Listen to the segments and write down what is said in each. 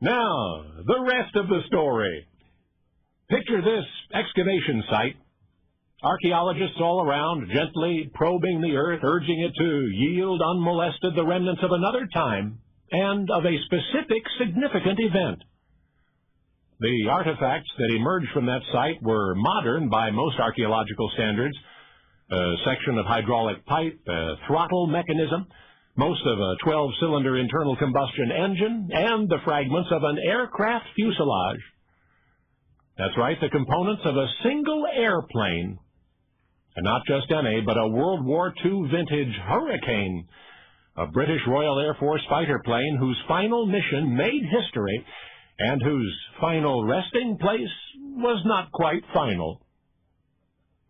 Now, the rest of the story. Picture this excavation site. Archaeologists all around, gently probing the earth, urging it to yield unmolested the remnants of another time and of a specific significant event. The artifacts that emerged from that site were modern by most archaeological standards. A section of hydraulic pipe, a throttle mechanism, most of a 12-cylinder internal combustion engine, and the fragments of an aircraft fuselage. That's right, the components of a single airplane. And not just any, but a World War II vintage Hurricane, a British Royal Air Force fighter plane whose final mission made history and whose final resting place was not quite final.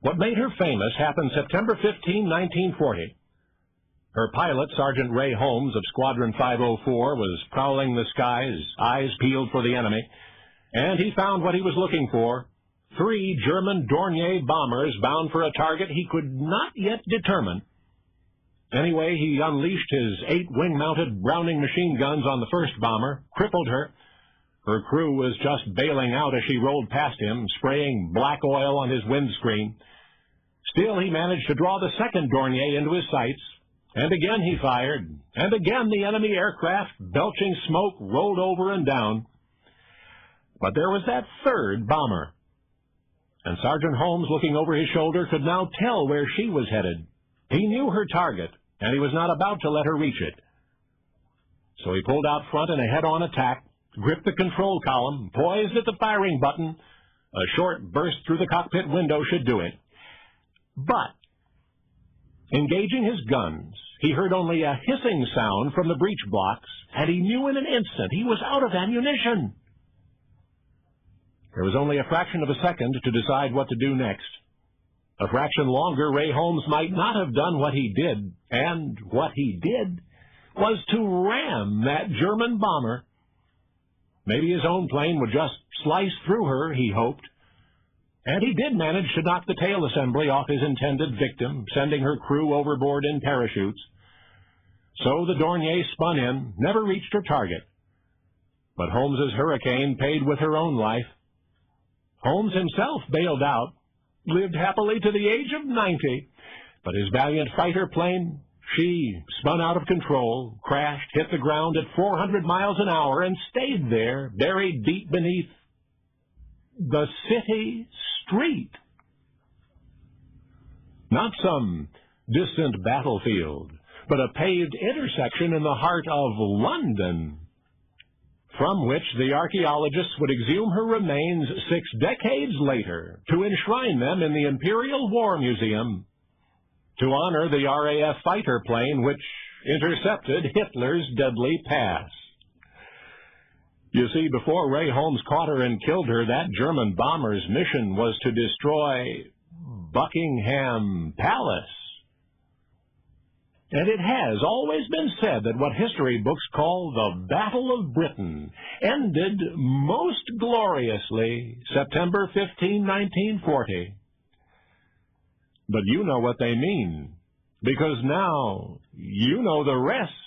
What made her famous happened September 15, 1940. Her pilot, Sergeant Ray Holmes of Squadron 504, was prowling the skies, eyes peeled for the enemy, and he found what he was looking for: 3 German Dornier bombers bound for a target he could not yet determine. Anyway, he unleashed his 8 wing-mounted Browning machine guns on the first bomber, crippled her. Her crew was just bailing out as she rolled past him, spraying black oil on his windscreen. Still, he managed to draw the second Dornier into his sights, and again he fired, and again the enemy aircraft, belching smoke, rolled over and down. But there was that third bomber, and Sergeant Holmes, looking over his shoulder, could now tell where she was headed. He knew her target, and he was not about to let her reach it. So he pulled out front in a head-on attack, gripped the control column, poised at the firing button. A short burst through the cockpit window should do it. But, engaging his guns, he heard only a hissing sound from the breech blocks, and he knew in an instant he was out of ammunition. There was only a fraction of a second to decide what to do next. A fraction longer, Ray Holmes might not have done what he did, and what he did was to ram that German bomber. Maybe his own plane would just slice through her, he hoped. And he did manage to knock the tail assembly off his intended victim, sending her crew overboard in parachutes. So the Dornier spun in, never reached her target. But Holmes's Hurricane paid with her own life. Holmes himself bailed out, lived happily to the age of 90, but his valiant fighter plane, she spun out of control, crashed, hit the ground at 400 miles an hour, and stayed there, buried deep beneath the city street. Not some distant battlefield, but a paved intersection in the heart of London, from which the archaeologists would exhume her remains 6 decades later to enshrine them in the Imperial War Museum, to honor the RAF fighter plane which intercepted Hitler's deadly pass. You see, before Ray Holmes caught her and killed her, that German bomber's mission was to destroy Buckingham Palace. And it has always been said that what history books call the Battle of Britain ended most gloriously September 15, 1940. But you know what they mean, because now you know the rest.